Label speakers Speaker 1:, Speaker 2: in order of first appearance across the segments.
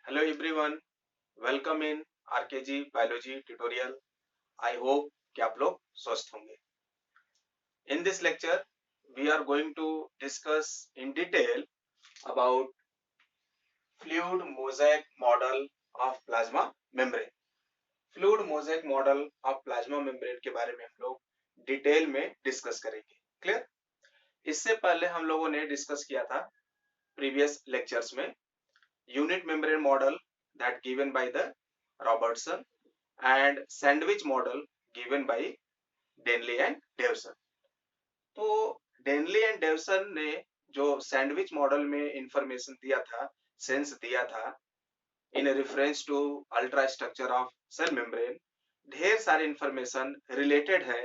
Speaker 1: Hello everyone, welcome in RKG Biology tutorial. I hope कि आप लोग स्वस्थ होंगे. In this lecture, we are going to discuss in detail about fluid mosaic model of plasma membrane. Fluid mosaic model of plasma membrane के बारे में हम लोग डिटेल में डिस्कस करेंगे. क्लियर? इससे पहले हम लोगों ने डिस्कस किया था प्रीवियस लेक्चर्स में unit membrane model that given by the Robertson and sandwich model given by Denley and Davison. तो डेनली एंड डेवसन ने जो सैंडविच मॉडल में इंफॉर्मेशन दिया था, सेंस दिया था in reference to ultra structure of cell membrane, ढेर सारे इंफॉर्मेशन रिलेटेड है,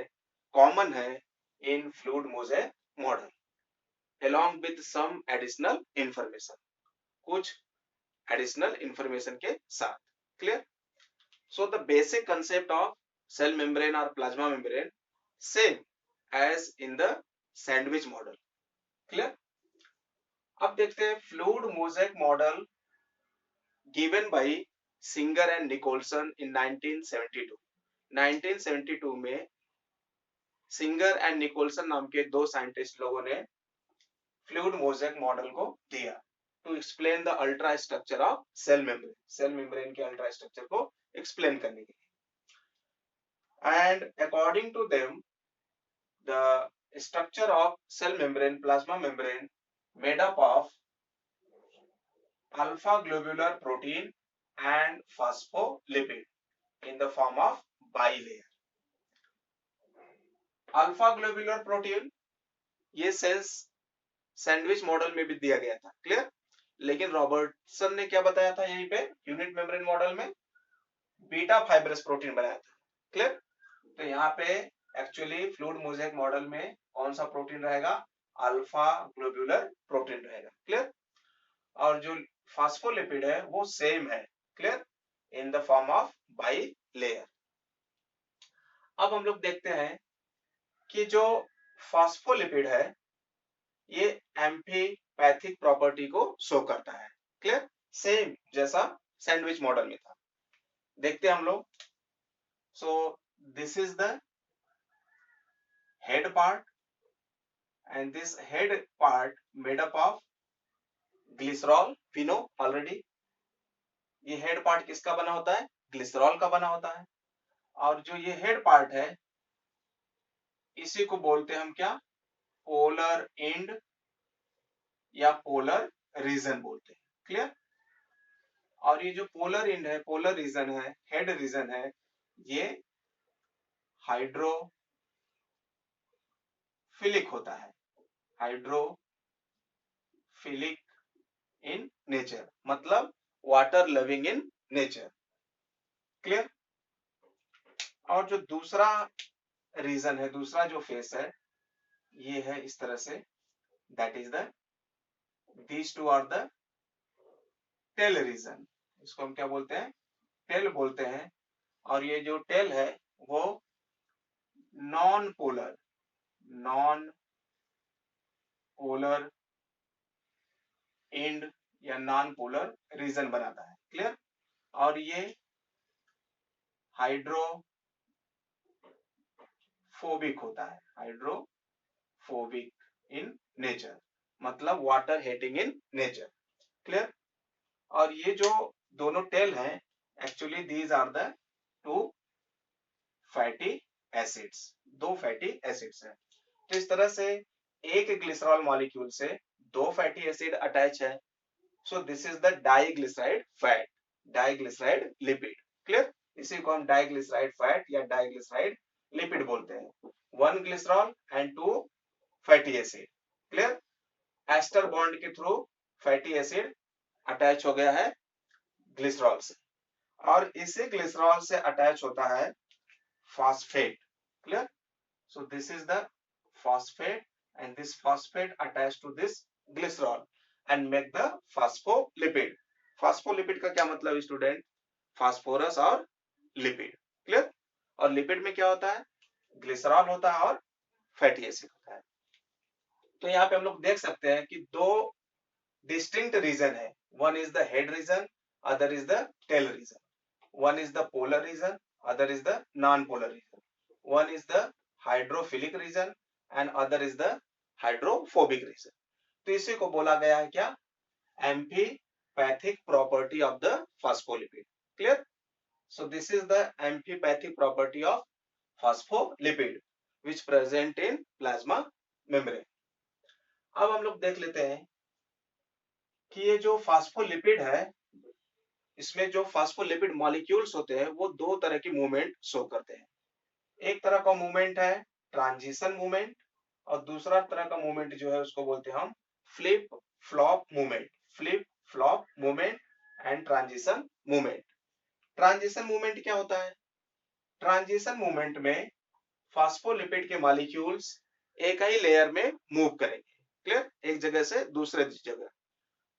Speaker 1: कॉमन है in fluid mosaic model along with some additional information, कुछ एडिशनल इंफॉर्मेशन के साथ. Clear? So the basic concept of cell membrane or plasma membrane same as in the sandwich model. Clear? अब देखते हैं fluid mosaic model given by Singer and Nicholson in 1972. 1972 में Singer and Nicolson नाम के दो scientist लोगों ने fluid mosaic model को दिया to explain the ultra structure of cell membrane के अल्ट्रा स्ट्रक्चर को एक्सप्लेन करने के लिए. And according to them, the structure of cell membrane, plasma membrane, made up of alpha globular protein and phospholipid in the form of bilayer. Alpha globular protein ये sales sandwich model में भी दिया गया था. Clear? लेकिन Robertson ने क्या बताया था यहीं पे यूनिट मेम्ब्रेन मॉडल में बीटा फाइब्रस प्रोटीन बनाया था. क्लियर? तो यहाँ पे एक्चुअली फ्लूइड मोज़ेक मॉडल में कौन सा प्रोटीन रहेगा? अल्फा ग्लोबुलर प्रोटीन रहेगा. क्लियर? और जो फास्फोलिपिड है वो सेम है. Clear? In the form of by layer. अब हम लोग देखते हैं कि जो फास्फोलिपिड है ये एम्फीपैथिक प्रॉपर्टी को शो करता है. क्लियर? सेम जैसा सैंडविच मॉडल में था. देखते हैं हम लोग. सो this is the head part and this head part made up of glycerol. we know already ये head part किसका बना होता है? ग्लिसरॉल का बना होता है. और जो ये head part है इसी को बोलते हैं हम क्या? पोलर एंड या पोलर रीजन बोलते हैं. क्लियर? और ये जो पोलर एंड है, पोलर रीजन है, हेड रीजन है, ये हाइड्रोफिलिक होता है. हाइड्रोफिलिक इन नेचर मतलब वाटर लविंग इन नेचर. क्लियर? और जो दूसरा रीजन है, दूसरा जो फेस है ये है इस तरह से. That is the these two are the tail region. इसको हम क्या बोलते हैं? टेल बोलते हैं. और ये जो टेल है वो नॉन पोलर एंड या नॉन पोलर रीजन बनाता है. क्लियर? और ये हाइड्रोफोबिक होता है. हाइड्रोफोबिक इन नेचर मतलब water hating in nature. Clear? और ये जो दोनों टेल हैं actually these are the two fatty acids. दो फैटी एसिड्स हैं. तो इस तरह से एक ग्लिसरॉल मॉलिक्यूल से दो फैटी एसिड अटैच है. So this is the diglyceride fat, diglyceride lipid. Clear? इसी को हम डाइग्लिसराइड फैट या डाइग्लिसराइड लिपिड बोलते हैं. One glycerol and two fatty acid. Clear? Ester bond के थ्रू फैटी एसिड अटैच हो गया है ग्लिसरॉल से और इसी ग्लिसरॉल से अटैच होता है phosphate. Clear? So this is the phosphate and this phosphate attached to this glycerol and make the phospholipid. Phospholipid का क्या मतलब स्टूडेंट? फास्फोरस और लिपिड. क्लियर? और लिपिड में क्या होता है? ग्लिसरॉल होता है और फैटी एसिड होता है. तो यहाँ पे हम लोग देख सकते हैं कि दो डिस्टिंक्ट रीजन है. One is the head reason other is the tail region. One is the polar region, other is the non-polar region. One is the hydrophilic region and other is the hydrophobic region. तो इसी को बोला गया है क्या, amphipathic property of the phospholipid. Clear? So this is the amphipathic property of phospholipid which present in plasma membrane. अब हम लोग देख लेते हैं कि ये जो फास्फोलिपिड है, इसमें जो फास्फोलिपिड मॉलिक्यूल्स होते हैं वो दो तरह की मूवमेंट शो करते हैं. एक तरह का मूवमेंट है ट्रांजिशन मूवमेंट और दूसरा तरह का मूवमेंट जो है उसको बोलते हैं हम flip flop movement. Flip flop movement and transition movement. Transition movement क्या होता है? ट्रांजिशन मूवमेंट में फास्फोलिपिड के मॉलिक्यूल्स एक ही लेयर में मूव करेंगे. क्लियर? एक जगह से दूसरे जगह.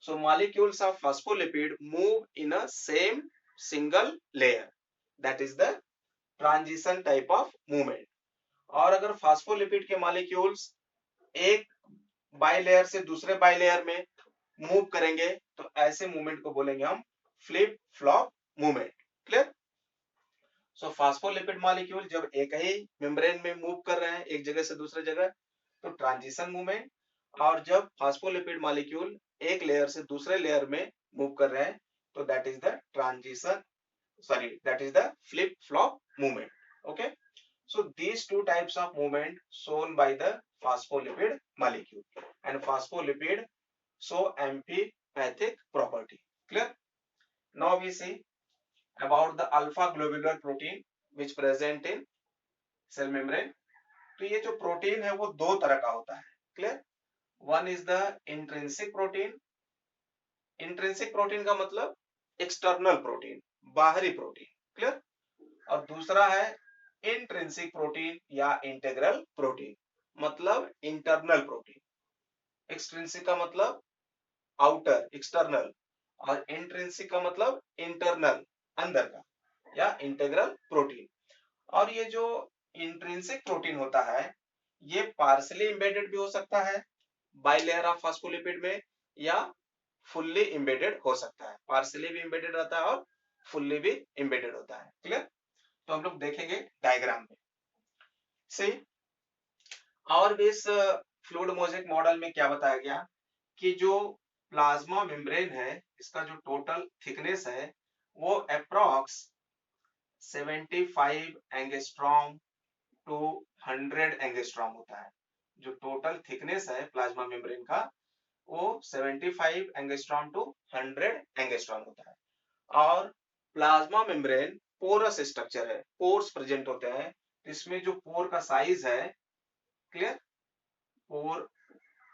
Speaker 1: So molecules of phospholipid move in a same single layer. That is the transition type of movement. और अगर फास्फोलिपिड के मॉलिक्यूल्स एक बाई लेयर से दूसरे बाई लेयर में मूव करेंगे तो ऐसे मूवमेंट को बोलेंगे हम फ्लिप फ्लॉप मूवमेंट. क्लियर? सो फास्फोलिपिड मॉलिक्यूल जब एक ही मेम्ब्रेन में मूव कर रहे हैं एक जगह से दूसरे जगह तो ट्रांजिशन मूवमेंट, और जब फास्फोलिपिड मॉलिक्यूल एक लेयर से दूसरे लेयर में मूव कर रहे हैं तो that is the transition, sorry that is the flip flop movement. Okay, so these two types of movement shown by the phospholipid molecule and phospholipid show amphipathic property. Clear? Now we see about the alpha globular protein which present in cell membrane. तो ये जो protein है वो दो तरह का होता है. Clear? One is the intrinsic protein. Intrinsic protein का मतलब एक्सटर्नल प्रोटीन, बाहरी प्रोटीन. क्लियर? और दूसरा है इंट्रिंसिक प्रोटीन या इंटीग्रल प्रोटीन, मतलब इंटरनल प्रोटीन. एक्सट्रिंसिक का मतलब आउटर एक्सटर्नल और इंट्रिंसिक का मतलब इंटरनल अंदर का या इंटीग्रल प्रोटीन. और ये जो इंट्रिंसिक प्रोटीन होता है ये पार्शियली एम्बेडेड भी हो सकता है बाइलेयर ऑफ फास्फोलिपिड में या फुल्ली एम्बेडेड हो सकता है. पार्शियली भी एम्बेडेड रहता है और फुल्ली भी एम्बेडेड होता है. क्लियर? तो हम लोग देखेंगे डायग्राम में. सी, और इस फ्लूइड मोज़ेक मॉडल में क्या बताया गया कि जो प्लाज्मा मेम्ब्रेन है इसका जो टोटल थिकनेस है वो अप्रॉक्स 75 एंगस्ट्रॉम टू 100 एंगस्ट्रॉम होता है. जो टोटल थिकनेस है प्लाज्मा मेम्ब्रेन का वो 75 एंगस्ट्रॉम टू 100 एंगस्ट्रॉम होता है. और प्लाज्मा मेम्ब्रेन पोरस स्ट्रक्चर है, पोर्स प्रेजेंट होते हैं. इसमें जो पोर का साइज है, क्लियर, पोर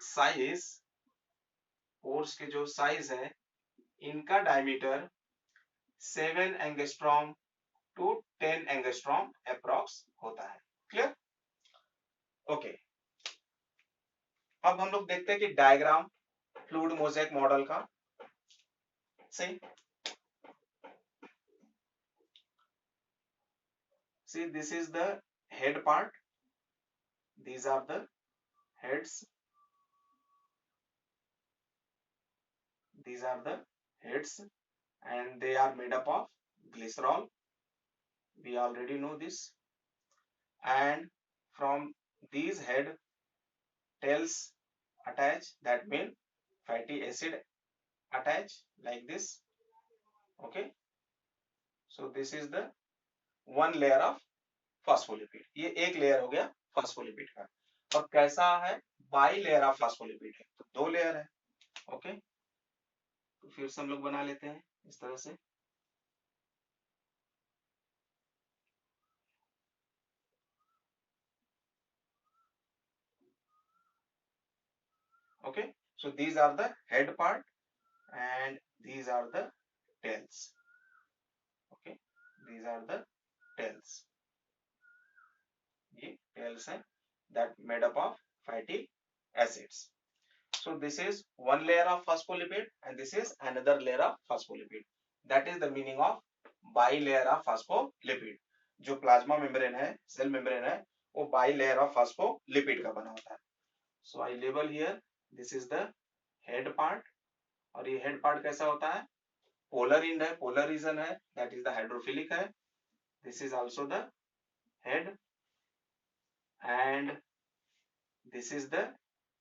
Speaker 1: साइज, पोर्स के जो साइज है इनका diameter 7 angstrom to 10 angstrom approx होता है. क्लियर? ओके, अब हम लोग देखते हैं कि डायग्राम फ्लूइड मोज़ेक मॉडल का. सही, see this is the head part, these are the heads, these are the heads and they are made up of glycerol, we already know this. And from these head tails attach, that mean fatty acid attach like this. Okay, so this is the one layer of phospholipid. ये एक layer हो गया phospholipid का. और कैसा है? By layer of phospholipid है तो दो लेयर है. ओके, तो फिर से हम लोग बना लेते हैं इस तरह से. Okay, so these are the head part and these are the tails. Okay, these are the tails. ये tails है that made up of fatty acids. So this is one layer of phospholipid and this is another layer of phospholipid. That is the meaning of bilayer of phospholipid. जो plasma membrane है, cell membrane है, वो bilayer of phospholipid का बना होता है. So I label here, this is the head part. और ये हेड पार्ट कैसा होता है? polar end है, polar region है, that is the hydrophilic है. This is also the head and this is the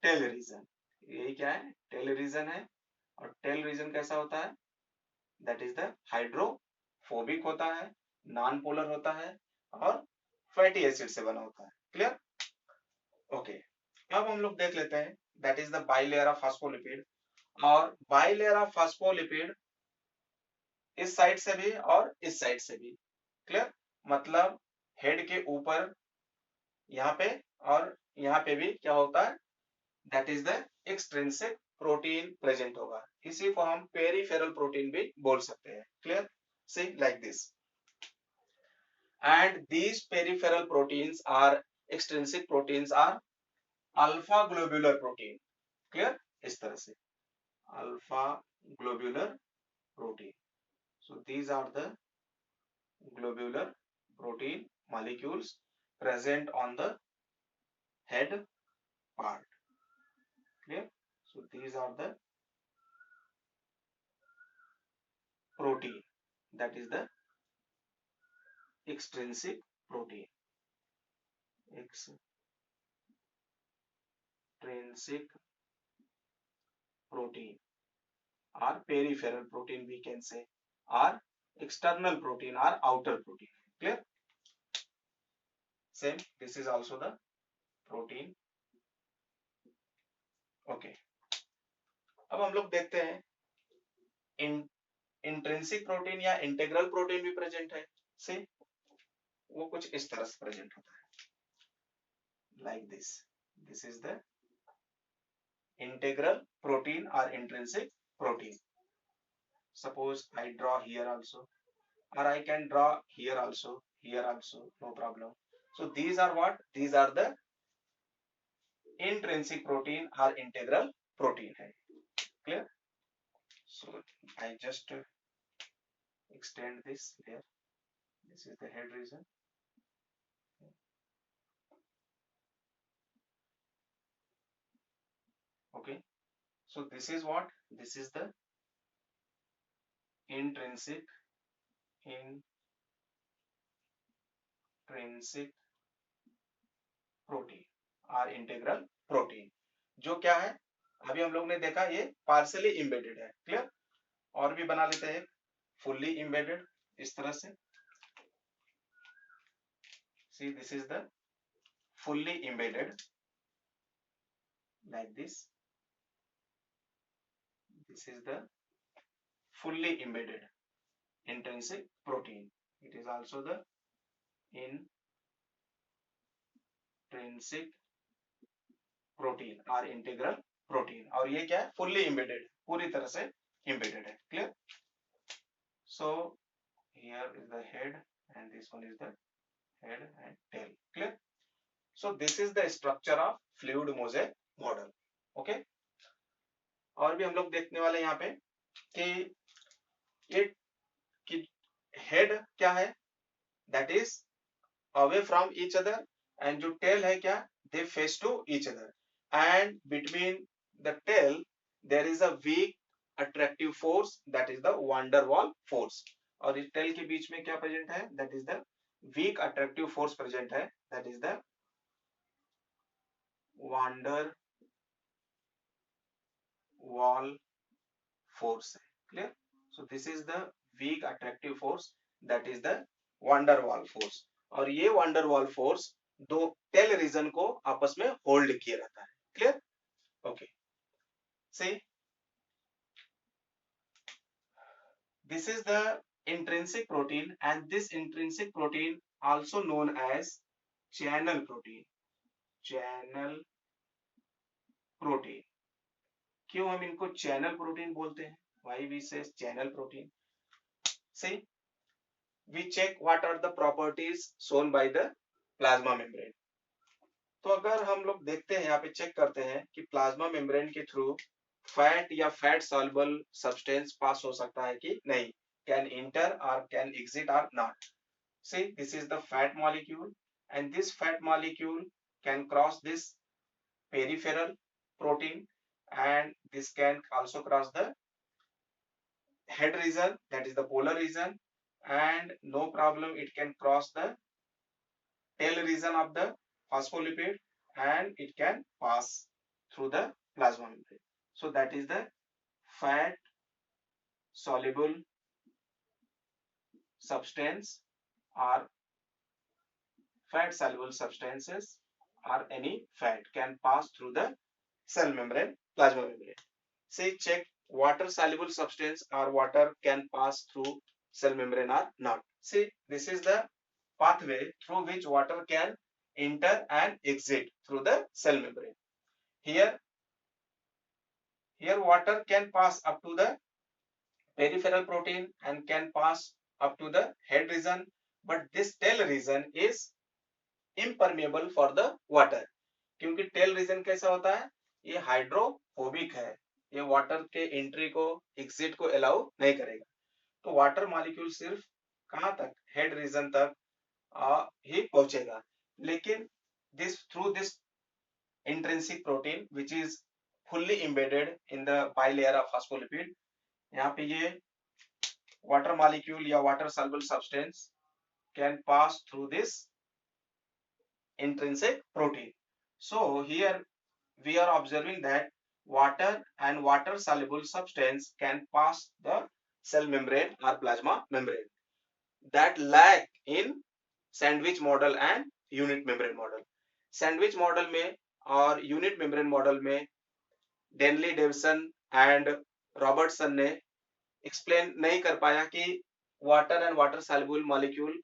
Speaker 1: tail region. यही क्या है? tail region है. और tail region कैसा होता है? That is the hydrophobic होता है, non polar होता है और fatty acid से बना होता है. Clear? Okay. अब हम लोग देख लेते हैं that is the bilayer of phospholipid. और bilayer of phospholipid इस साइड से भी और इस साइड से भी. क्लियर? मतलब हेड के ऊपर यहाँ पे और यहाँ पे भी क्या होता है? That is the extrinsic protein present होगा. इसी को हम पेरिफेरल प्रोटीन भी बोल सकते हैं. Clear? See like this. And these peripheral proteins are extrinsic proteins are alpha globular protein. Clear? इस तरह से alpha globular protein. So these are the globular protein molecules present on the head part. Clear? So these are the protein, that is the extrinsic protein. Extrinsic protein or peripheral protein we can say, or external protein or outer protein. Clear? Same, this is also the protein. Okay. अब हम लोग देखते हैं intrinsic protein या integral protein भी present है. सी वो कुछ इस तरह से प्रेजेंट होता है. Like this. This is the integral protein or intrinsic protein. Suppose I draw here also, or I can draw here also, no problem. So these are what? These are the intrinsic protein or integral protein hai. Clear? So I just extend this here. This is the head region. Okay. So this is what? This is the intrinsic protein और integral protein. जो क्या है? अभी हम लोग ने देखा ये पार्शियली इम्बेडेड है. क्लियर? और भी बना लेते हैं फुल्ली इम्बेडेड इस तरह से. See, this is the fully embedded like this. This is the fully embedded intrinsic protein. It is also the intrinsic protein or integral protein. और ये क्या है? fully embedded, पूरी तरह से embedded है. Clear? So here is the head and this one is the head and tail. Clear? So this is the structure of fluid mosaic model. Okay? और भी हम लोग देखने वाले यहाँ पे कि ये कि हेड क्या है? That is away from each other, and जो tail है क्या? They face to each other, and between the tail there is a weak attractive force, that is the van der Waal force. और इस tail के बीच में क्या present है? That is the weak attractive force present है, that is the van der Waal force. Clear? So this is the weak attractive force, that is the van der Waal force. और ये van der Waal force दो tail region को आपस में hold किए रहता है. Clear? Okay. See, this is the intrinsic protein, and this intrinsic protein also known as channel protein. Channel protein. क्यों हम इनको चैनल प्रोटीन बोलते हैं? Why we say channel protein? See, we check what are the properties shown by the plasma membrane. तो अगर हम लोग देखते हैं, यहाँ पे चेक करते हैं कि प्लाज्मा मेम्ब्रेन के थ्रू फैट या फैट सॉल्युबल सब्सटेंस पास हो सकता है कि नहीं, can enter or can exit or not. See, this is the fat molecule, and this fat molecule can cross this peripheral protein, and this can also cross the head region, that is the polar region, and no problem it can cross the tail region of the phospholipid and it can pass through the plasma membrane. So that is the fat soluble substance or fat soluble substances or any fat can pass through the cell membrane, plasma membrane. Say check water soluble substance or water can pass through cell membrane or not. See, this is the pathway through which water can enter and exit through the cell membrane. Here water can pass up to the peripheral protein and can pass up to the head region, but this tail region is impermeable for the water. क्योंकि tail region कैसा होता है, ये hydrophobic है, ये water के entry को exit को अलाउ नहीं करेगा. तो वाटर मॉलिक्यूल सिर्फ कहां तक, हेड रीजन तक ही पहुंचेगा. लेकिन this intrinsic protein which is fully embedded in the bilayer of phospholipid, यहाँ पे ये water molecule या water soluble substance can pass through this intrinsic protein. So here we are observing that water and water soluble substance can pass the cell membrane or plasma membrane that lack in sandwich model and unit membrane model. Sandwich model में और unit membrane model में Danielli Davson and Robertson ने explain नहीं कर पाया कि water and water soluble molecule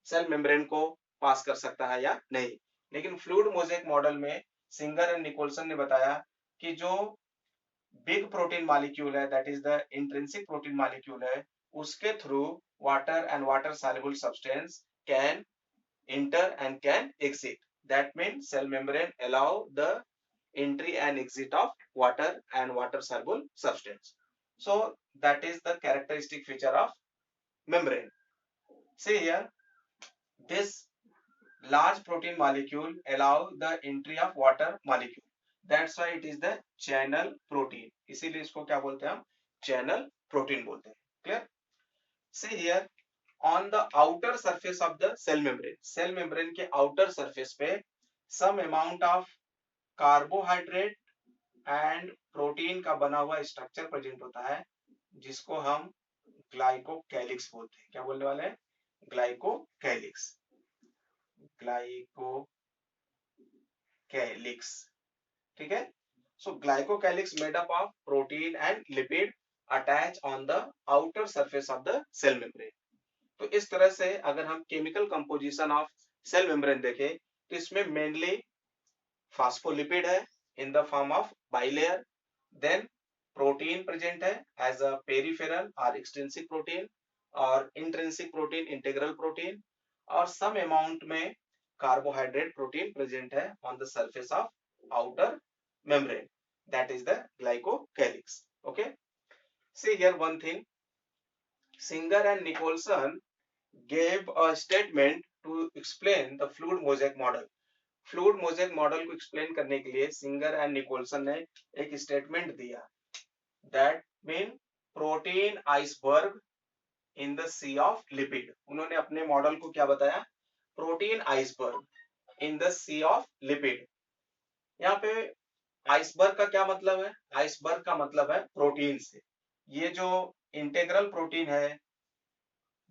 Speaker 1: cell membrane को pass कर सकता है या नहीं. लेकिन फ्लूइड मोज़ेक मॉडल में सिंगर एंड निकोलसन ने बताया कि जो बिग प्रोटीन मॉलिक्यूल है, that is the intrinsic protein molecule है, उसके through water and water soluble substance can enter and can exit. That means cell membrane allow the entry and exit of water and water soluble substance. So that is the characteristic feature of membrane. See here, this large protein molecule allow the entry of water molecule. That's why it is the channel protein. इसीलिए इसको क्या बोलते हैं हम, channel protein बोलते हैं. Clear? See here, on the outer surface of the cell membrane, cell membrane के outer surface पे some amount of carbohydrate and protein का बना हुआ स्ट्रक्चर प्रेजेंट होता है जिसको हम ग्लाइकोकैलिक्स बोलते हैं. क्या बोलने वाले हैं, ग्लाइकोकैलिक्स. ग्लाइकोकैलिक्स, ठीक है. So glycocalyx made up of protein and lipid attach on the outer surface of the cell membrane. तो इस तरह से अगर हम chemical composition of cell membrane देखें तो इसमें मेनली phospholipid है in the form of bilayer, then protein present है as a peripheral or extrinsic protein और intrinsic protein, integral protein, और some amount में carbohydrate protein present है on the surface of outer membrane, that is the glycocalyx. Okay, see here one thing, Singer and Nicolson gave a statement to explain the fluid mosaic model. Fluid mosaic model को explain करने के लिए singer and Nicolson ने एक statement दिया, that mean protein iceberg in the sea of lipid. उन्होंने अपने model को क्या बताया, protein iceberg in the sea of lipid. यहाँ पे आइसबर्ग का क्या मतलब है, आइसबर्ग का मतलब है प्रोटीन से. ये जो इंटेग्रल प्रोटीन है,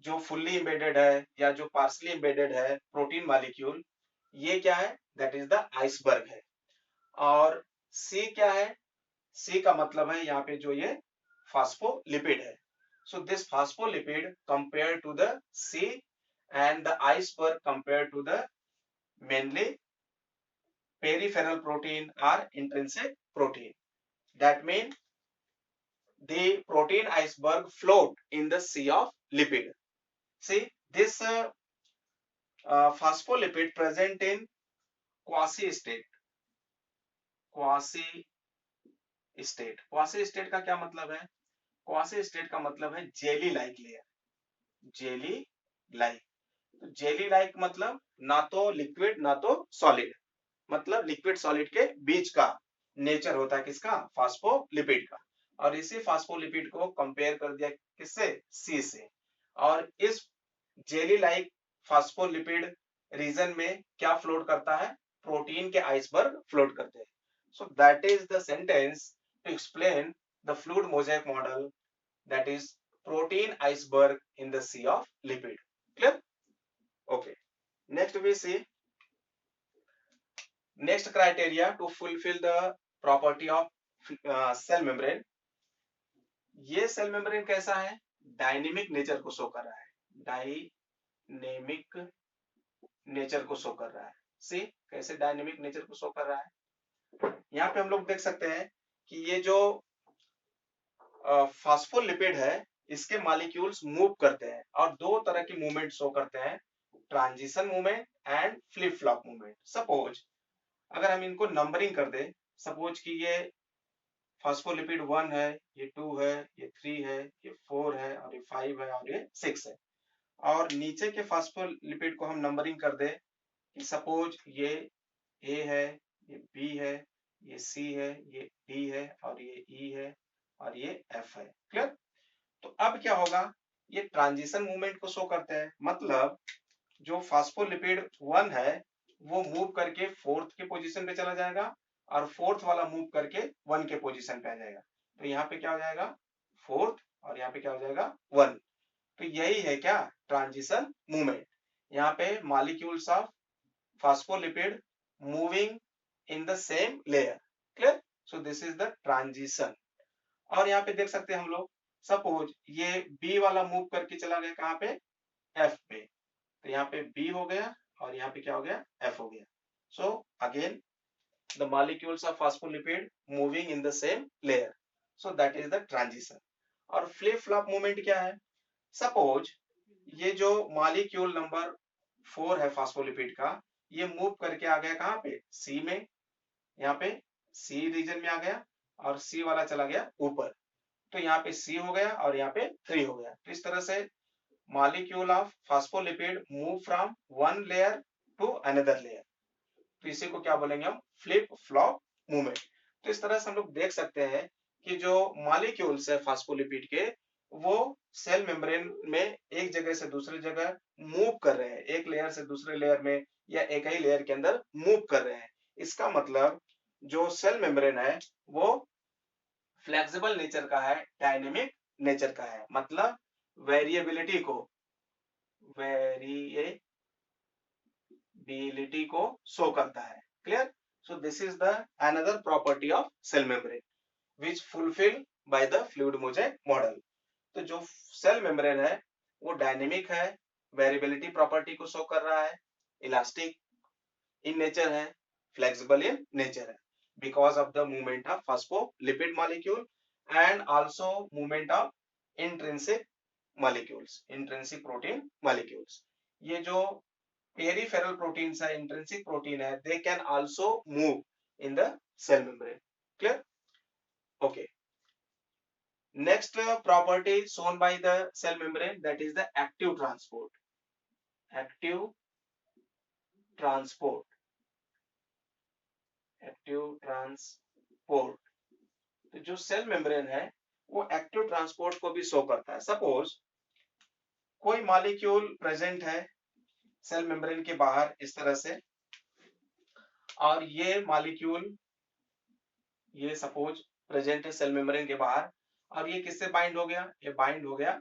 Speaker 1: जो फुल्ली एम्बेडेड है या जो पार्शली एम्बेडेड है प्रोटीन मॉलिक्यूल, ये क्या है, दैट इज द आइसबर्ग है. और सी क्या है, सी का मतलब है यहाँ पे जो ये फास्फोलिपिड है. So this phospholipid compare to the sea and the iceberg compare to the mainly peripheral protein or intrinsic protein. That means the protein iceberg float in the sea of lipid. See this phospholipid present in quasi state. quasi state का क्या मतलब है, quasi state का मतलब है jelly like layer. Jelly like, तो jelly like मतलब ना तो लिक्विड ना तो सॉलिड, मतलब लिक्विड सॉलिड के बीच का नेचर होता है किसका, फास्फोलिपिड का. और इसी फास्फोलिपिड को कंपेयर कर दिया किससे, सी से, और इस जेली लाइक फास्फोलिपिड रीजन में क्या फ्लोट करता है, प्रोटीन के आइसबर्ग फ्लोट करते हैं. So that is the sentence to explain the fluid mosaic model, that is protein iceberg in the sea of lipid. Clear? Okay. Next we see next criteria to fulfill the property of cell membrane. ये cell membrane कैसा है, dynamic nature को show कर रहा है, dynamic nature को show कर रहा है. सी कैसे डायनेमिक नेचर को शो कर रहा है, यहाँ पे हम लोग देख सकते हैं कि ये जो फास्फोलिपिड है इसके मॉलिक्यूल्स मूव करते हैं और दो तरह की मूवमेंट शो करते हैं, transition movement and flip flop movement. Suppose अगर हम इनको नंबरिंग कर दे, सपोज कि ये फास्फोलिपिड 1 है, ये 2 है, ये 3 है, ये 4 है और ये 5 है और ये 6 है, और नीचे के फास्फोलिपिड को हम नंबरिंग कर दे कि सपोज ये ए है, ये बी है, ये सी है, ये डी है और ये ई है और ये एफ है. क्लियर? तो अब क्या होगा, ये ट्रांजिशन मूवमेंट को शो करते हैं, मतलब जो फास्फोलिपिड 1 है वो मूव करके फोर्थ के पोजीशन पे चला जाएगा और फोर्थ वाला मूव करके 1 के पोजीशन पे आ जाएगा. तो यहाँ पे क्या हो जाएगा, फोर्थ, और यहाँ पे क्या हो जाएगा, 1. तो यही है क्या, ट्रांजिशन मूवमेंट. यहाँ पे molecules of phospholipid moving in the same layer. Clear? So this is the transition. और यहाँ पे देख सकते हैं हम लोग, सपोज ये बी वाला मूव करके चला गया कहाँ पे, एफ पे, तो यहाँ पे बी हो गया और यहाँ पे क्या हो गया, एफ हो गया. So again the molecules of phospholipid moving in the same layer, so that is the transition. और फ्लिप फ्लॉप मूवमेंट क्या है, सपोज ये जो मॉलिक्यूल नंबर 4 है फास्फोलिपिड का, ये मूव करके आ गया कहाँ पे, सी में, यहाँ पे सी रीजन में आ गया और सी वाला चला गया ऊपर, तो यहाँ पे C हो गया और यहाँ पे 3 हो गया. तो इस तरह से molecule of phospholipid move from one layer to another layer, तो इसी को क्या बोलेंगे हम, फ्लिप फ्लॉप मूवमेंट. तो इस तरह से हम लोग देख सकते हैं कि जो मॉलिक्यूल्स है फास्फोलिपिड के, वो सेल मेम्ब्रेन में एक जगह से दूसरी जगह मूव कर रहे हैं, एक लेयर से दूसरे लेयर में या एक ही लेयर के अंदर मूव कर रहे हैं. इसका मतलब जो सेल मेम्ब्रेन है वो फ्लेक्सिबल नेचर का है, डायनेमिक नेचर का है, मतलब वेरिएबिलिटी को शो करता है. Clear? So this is the another property of cell membrane which fulfil by the fluid mosaic model. तो जो सेल मेम्ब्रेन है वो डायनेमिक है, वेरिएबिलिटी प्रॉपर्टी को शो कर रहा है, इलास्टिक इन नेचर है, फ्लेक्सिबल इन नेचर है, because of the movement of phospholipid molecule and also movement of intrinsic molecules, intrinsic protein molecules. ये जो peripheral proteins है, intrinsic protein है, they can also move in the cell membrane. Clear? Okay. Next property shown by the cell membrane, that is the active transport. Active transport. Active transport. तो जो cell membrane है वो active transport को भी show करता है. Suppose कोई molecule present है सेल मेम्ब्रेन के बाहर इस तरह से, और ये मॉलिक्यूल ये सपोज प्रेजेंट है सेल मेम्ब्रेन के बाहर, और ये किससे बाइंड हो गया, ये बाइंड हो गया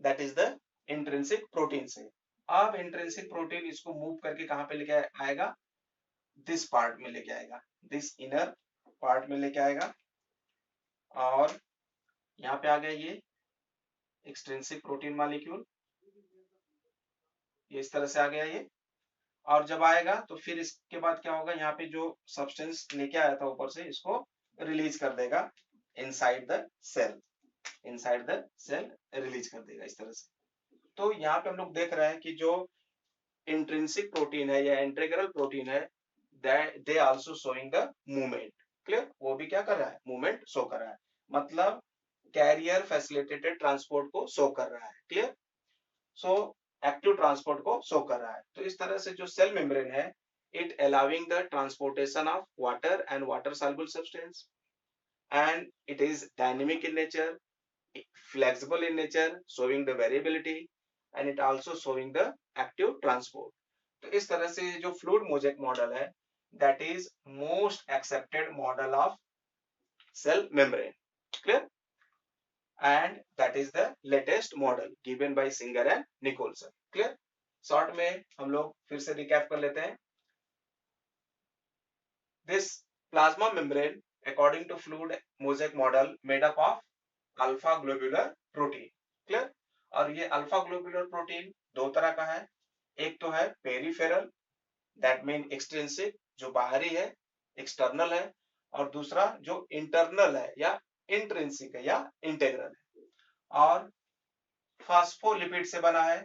Speaker 1: that is the intrinsic protein से. अब इंट्रिंसिक प्रोटीन इसको मूव करके कहां पे लेके आएगा, दिस पार्ट में लेके आएगा, दिस इनर पार्ट में लेके आएगा, और यहाँ पे आ गया ये एक्सट्रिंसिक प्रोटीन मॉलिक्यूल, ये इस तरह से आ गया ये. और जब आएगा तो फिर इसके बाद क्या होगा, यहाँ पे जो सब्सटेंस लेके आया था ऊपर से, इसको रिलीज कर देगा inside the cell, inside the cell release कर देगा इस तरह से. तो यहाँ पे हम लोग देख रहे हैं कि जो इंट्रिंसिक प्रोटीन है या इंटीग्रल प्रोटीन है, they also showing the movement. Clear? वो भी क्या कर रहा है, मूवमेंट शो कर रहा है, मतलब कैरियर फैसिलिटेटेड ट्रांसपोर्ट को शो कर रहा है. क्लियर? सो एक्टिव ट्रांसपोर्ट को शो कर रहा है. तो इस तरह से जो सेल मेम्ब्रेन है, it allowing the transportation of water and water soluble substance and it is dynamic in nature, flexible in nature, showing the variability, and it also showing the active transport. तो इस तरह से जो fluid mosaic model है, that is most accepted model of cell membrane. Clear? And that is the latest model given by Singer and Nicholson. Clear? Short में हम लोग फिर से रिकैप कर लेते हैं. This plasma membrane, according to fluid mosaic model, made up of alpha globular protein. Clear? और ये अल्फा ग्लोबुलर प्रोटीन दो तरह का है. एक तो है पेरिफेरल, दैट मीन एक्सट्रिंसिक, जो बाहरी है, एक्सटर्नल है, और दूसरा जो इंटरनल है या इंट्रिंसिक है या इंटेग्रल है. और फास्फोलिपिड से बना है,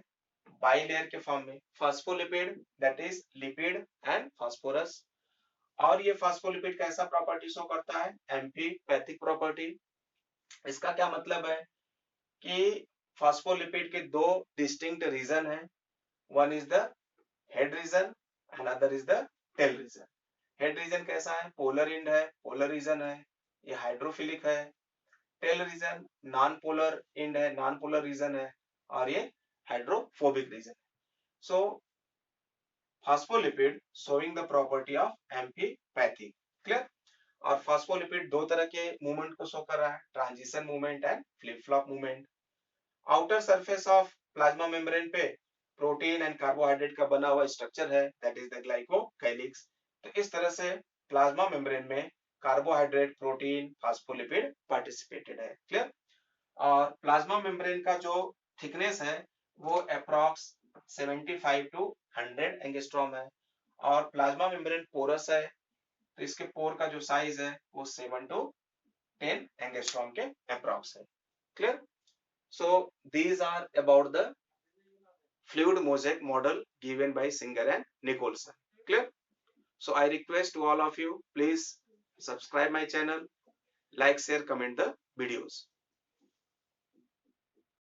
Speaker 1: बाइलेयर के फॉर्म में. Phospholipid that is lipid and phosphorus. और ये फास्फोलिपिड कैसा प्रॉपर्टी शो करता है? Amphipathic property. इसका क्या मतलब है कि फास्फोलिपिड के दो डिस्टिंक्ट रीजन हैं. One is the head region, another is the tail region. Head region कैसा है? पोलर इंड है, पोलर रीजन है, ये हाइड्रोफिलिक है. Tail region non polar end है, नॉन पोलर रीजन है, और ये hydrophobic region. So phospholipid showing the property of amphipathic. Clear? और फास्फोलिपिड दो तरह के मूवमेंट को शो कर रहा है, transition movement and flip flop movement. Outer surface of plasma membrane पे प्रोटीन एंड कार्बोहाइड्रेट का बना हुआ स्ट्रक्चर है, दैट इज द ग्लाइकोकाइलिक्स. तो इस तरह से प्लाज्मा मेम्ब्रेन में कार्बोहाइड्रेट, प्रोटीन, फास्फोलिपिड पार्टिसिपेटेड है. क्लियर? और प्लाज्मा मेम्ब्रेन का जो थिकनेस है वो अप्रॉक्स 75 टू 100 एंगस्ट्रॉम है. और प्लाज्मा मेम्ब्रेन पोरस है, तो इसके पोर का जो साइज है वो 7 टू 10 एंगस्ट्रॉम के अप्रॉक्स है. Clear? So these are about the fluid mosaic model given by Singer and Nicholson. Clear? So I request to all of you, please subscribe my channel, like, share, comment the videos.